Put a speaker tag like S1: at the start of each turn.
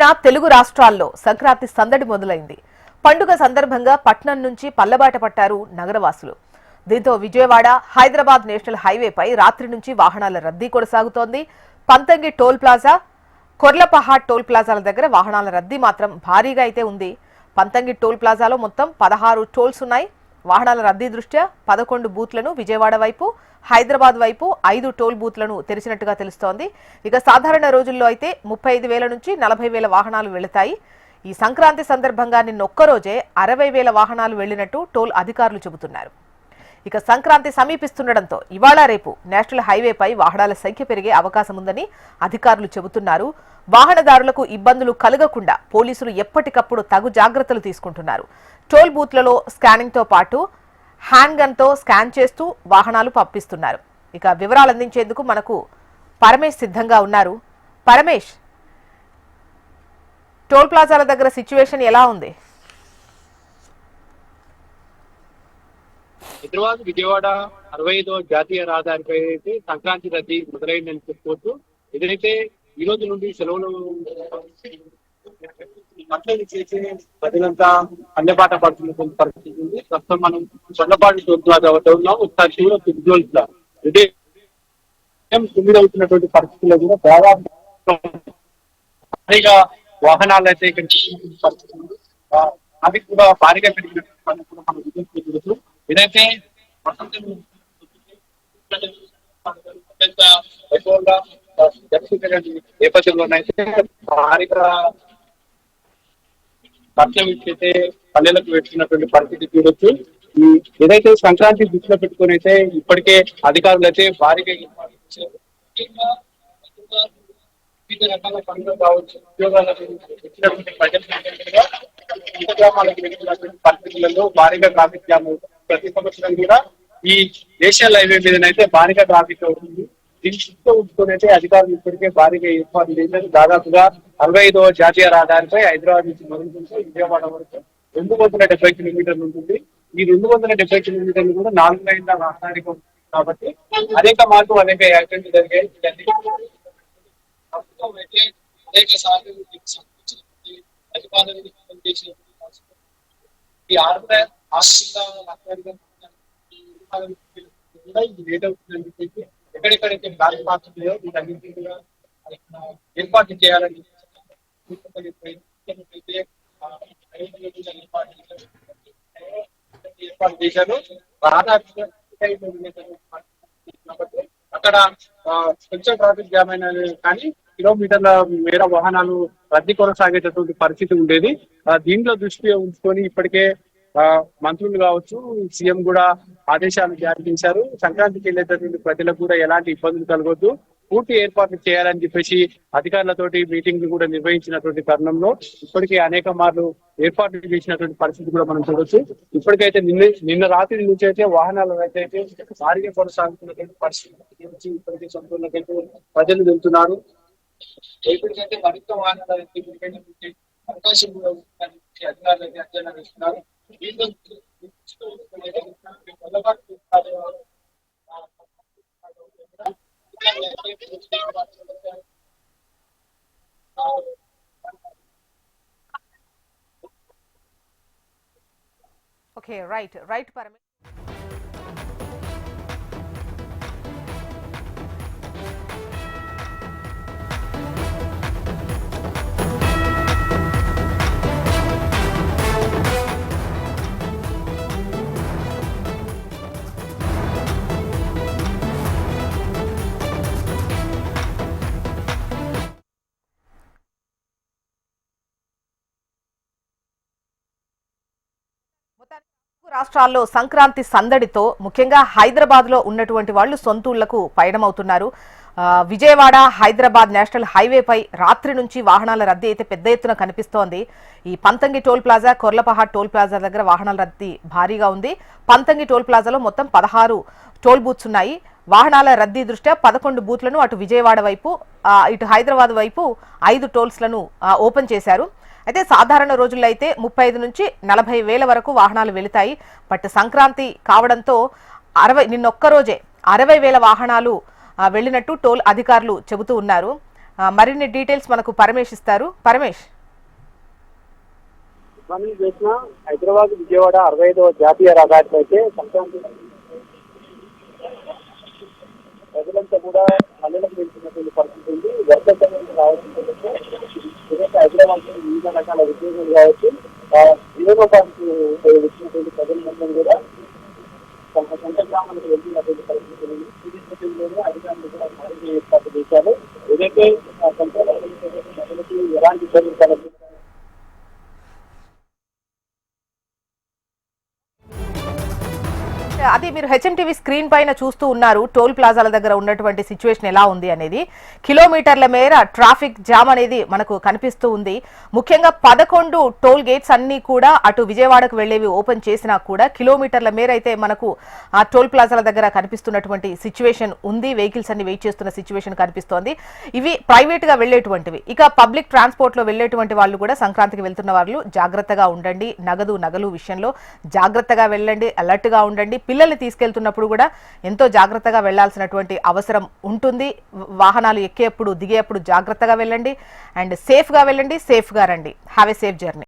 S1: తెలంగాణ తెలుగు రాష్ట్రాల్లో సంక్రాంతి సందడి మొదలైంది. పండుగ సందర్భంగా పట్నం నుంచి పల్లబాట పట్టారు నగరవాసులు. దీంతో విజయవాడ హైదరాబాద్ నేషనల్ హైవేపై రాత్రి నుంచి వాహనాల రద్దీ కొనసాగుతోంది. Panthangi toll plaza, Korlapahad toll ప్లాజాల దగ్గర వాహనాల రద్దీ మాత్రం భారీగా అయితే ఉంది. పంతంగి టోల్ ప్లాజాలో మొత్తం 16 టోల్స్ ఉన్నాయి. వాహనాల రద్దీ దృష్ట్యా 11 బూత్లను విజయవాడ వైపు, హైదరాబాద్ వైపు 5 టోల్ బూత్లను తెరిచినట్టుగా తెలుస్తోంది. ఇక సాధారణ రోజుల్లో అయితే 35,000 నుంచి 40,000 వాహనాలు వెళతాయి. ఈ సంక్రాంతి సందర్భంగా నిన్నొక్కరోజే 60,000 వాహనాలు వెళ్లినట్టు టోల్ అధికారులు చెబుతున్నారు. ఇక సంక్రాంతి సమీపిస్తుండటంతో ఇవాళ రేపు నేషనల్ హైవేపై వాహనాల సంఖ్య పెరిగే అవకాశం ఉందని అధికారులు చెబుతున్నారు. వాహనదారులకు ఇబ్బందులు కలగకుండా పోలీసులు ఎప్పటికప్పుడు తగు జాగ్రత్తలు తీసుకుంటున్నారు. టోల్ బూత్లలో స్కానింగ్తో పాటు హ్యాండ్ గన్తో స్కాన్ చేస్తూ వాహనాలు పంపిస్తున్నారు. ఇక వివరాలు అందించేందుకు మనకు పరమేష్ సిద్ధంగా ఉన్నారు. పరమేష్, టోల్ ప్లాజాల దగ్గర సిచ్యువేషన్ ఎలా ఉంది?
S2: హైదరాబాద్ విజయవాడ 65వ జాతీయ రహదారిపై అయితే సంక్రాంతి రద్దీ మొదలైందని చెప్పుకోవచ్చు. ఏదైతే ఈ రోజు నుండి సెలవులు చేసి ప్రజలంతా అన్నబాట పడుతున్నటువంటి పరిస్థితి ఉంది. ప్రస్తుతం మనం సొన్నపాటి టోల్ ప్లాజా వద్ద ఉన్నాం. ఒకసారి ఉదయం 9 అవుతున్నటువంటి పరిస్థితుల్లో కూడా దాదాపు భారీగా వాహనాలు అయితే ఇక్కడ పరిస్థితి ఉంది. అది కూడా భారీగా పెరిగినటువంటి కూడా మనం చూడవచ్చు. ఏదైతే నేపథ్యంలోనైతే భారీగా ఖర్చు ఇచ్చైతే పల్లెలకు పెట్టినటువంటి పరిస్థితి చూడొచ్చు. ఏదైతే సంక్రాంతి దృష్టిలో పెట్టుకుని అయితే ఇప్పటికే అధికారులు అయితే భారీగా వివిధ రకాల పనులు కావచ్చు, ఉద్యోగాలకు ఇచ్చినటువంటి గ్రామాలకు వెళ్ళినటువంటి పరిస్థితులలో భారీగా ట్రాఫిక్ జామ్ అవుతుంది. ప్రతి సంవత్సరం కూడా ఈ నేషనల్ హైవే మీదనైతే భారీగా ట్రాఫిక్ అవుతుంది. దీన్ని దృష్టిలో ఉంచుకొని అయితే అధికారులు ఇప్పటికే భారీగా ఏర్పాటు చేశారు. దాదాపుగా 65వ జాతీయ రహదారిపై హైదరాబాద్ నుంచి మొదలుకుంటే విజయవాడ వరకు 270 కిలోమీటర్లు ఉంటుంది. ఈ 270 కిలోమీటర్లు కూడా 4 లైన్ల రహదారిగా ఉంటుంది. కాబట్టి అనేక మార్గం అనేక యాక్సిడెంట్లు జరిగాయి. ఎక్కడెక్కడైతే బ్లాక్ మార్క్స్ ఉన్నాయో వీటన్నింటినీ కూడా ఏర్పాటు చేయాలని ఏర్పాటు చేశారు. కాబట్టి అక్కడ కొంచెం ట్రాఫిక్ జామ్ అయినా కానీ కిలోమీటర్ల మేర వాహనాలు రద్దీ కొనసాగేటటువంటి పరిస్థితి ఉండేది. దీంట్లో దృష్టి ఉంచుకొని ఇప్పటికే మంత్రులు కావచ్చు, సీఎం కూడా ఆదేశాలు జారీ చేశారు. సంక్రాంతికి వెళ్ళేటటువంటి ప్రజలకు కూడా ఎలాంటి ఇబ్బందులు కలగొద్దు, పూర్తి ఏర్పాట్లు చేయాలని చెప్పేసి అధికారులతోటి మీటింగ్లు కూడా నిర్వహించినటువంటి తరుణంలో ఇప్పటికే అనేక మార్లు ఏర్పాట్లు చేసినటువంటి పరిస్థితి కూడా మనం చూడొచ్చు. ఇప్పటికైతే నిన్న రాత్రి నుంచి అయితే వాహనాలు అయితే భారీగా కొనసాగుతున్నటువంటి పరిస్థితి ఇప్పటికే సంపూర్ణకైతే ప్రజలు వెళ్తున్నారు. ఇప్పటికైతే మరింత వాహనాలు అవకాశం కూడా ఉందని అధికారులు అయితే అంచనా వేస్తున్నారు.
S1: Okay, right, Paramesh. రాష్ట్రాల్లో సంక్రాంతి సందడితో ముఖ్యంగా హైదరాబాద్ లో ఉన్నటువంటి వాళ్ళు సొంతూళ్లకు పయనమవుతున్నారు. విజయవాడ హైదరాబాద్ నేషనల్ హైవేపై రాత్రి నుంచి వాహనాల రద్దీ అయితే పెద్ద ఎత్తున కనిపిస్తోంది. ఈ Pantangi toll plaza, Korlapahad toll plaza దగ్గర వాహనాల రద్దీ భారీగా ఉంది. పంతంగి టోల్ ప్లాజాలో మొత్తం 16 టోల్ బూత్స్ ఉన్నాయి. వాహనాల రద్దీ దృష్ట్యా 11 బూత్లను అటు విజయవాడ వైపు, ఇటు హైదరాబాద్ వైపు 5 టోల్స్లను ఓపెన్ చేశారు. అయితే సాధారణ రోజుల్లో అయితే 35 నుంచి 40,000 వరకు వాహనాలు వెళతాయి. బట్ సంక్రాంతి కావడంతో నిన్నొక్కరోజే 60,000 వాహనాలు వెళ్లినట్టు టోల్ అధికారులు చెబుతూ ఉన్నారు. మరిన్ని డీటెయిల్స్ మనకు పరమేష్ ఇస్తారు. పరమేష్.
S2: పనులు చేసిన హైదరాబాద్ విజయవాడ 65వ జాతీయ రహదారిలో అయితే సంక్రాంతి ప్రజలంతా కూడా పల్లెలకు వెళ్తున్నటువంటి పరిస్థితి ఉంది. వర్షాకాలం రావాల్సిందంటే హైదరాబాద్ వివిధ రకాల ఉద్యోగాలు కావచ్చు, జీవనోపాధికి వచ్చినటువంటి ప్రజలందరూ కూడా తమ సొంత గ్రామాలకు వెళ్తున్నటువంటి పరిస్థితి ఉంది. అధికారులు కూడా మరింత ఏర్పాటు చేశారు. ఏదైతే ప్రజలకు ఎలాంటి ఇబ్బందులు కలగదు.
S1: అది మీరు హెచ్ఎంటీవీ స్క్రీన్ పైన చూస్తూ ఉన్నారు. టోల్ ప్లాజాల దగ్గర ఉన్నటువంటి సిచ్యువేషన్ ఎలా ఉంది అనేది. కిలోమీటర్ల మేర ట్రాఫిక్ జామ్ అనేది మనకు కనిపిస్తూ ఉంది. ముఖ్యంగా 11 టోల్ గేట్స్ అన్ని కూడా అటు విజయవాడకు వెళ్లేవి ఓపెన్ చేసినా కూడా కిలోమీటర్ల మేర అయితే మనకు ఆ టోల్ ప్లాజాల దగ్గర కనిపిస్తున్నటువంటి సిచ్యువేషన్ ఉంది. వెహికల్స్ అన్ని వెయిట్ చేస్తున్న సిచ్యువేషన్ కనిపిస్తోంది. ఇవి ప్రైవేట్ గా వెళ్లేటువంటివి. ఇక పబ్లిక్ ట్రాన్స్పోర్ట్ లో వెళ్లేటువంటి వాళ్ళు కూడా సంక్రాంతికి వెళ్తున్న వాళ్ళు జాగ్రత్తగా ఉండండి. నగలు విషయంలో జాగ్రత్తగా వెళ్ళండి, అలర్ట్ గా ఉండండి. పిల్లల్ని తీసుకెళ్తున్నప్పుడు కూడా ఎంతో జాగ్రత్తగా వెళ్లాల్సినటువంటి అవసరం ఉంటుంది. వాహనాలు ఎక్కేప్పుడు దిగేప్పుడు జాగ్రత్తగా వెళ్ళండి అండ్ సేఫ్ గా వెళ్ళండి, సేఫ్ గా రండి. Have a safe journey.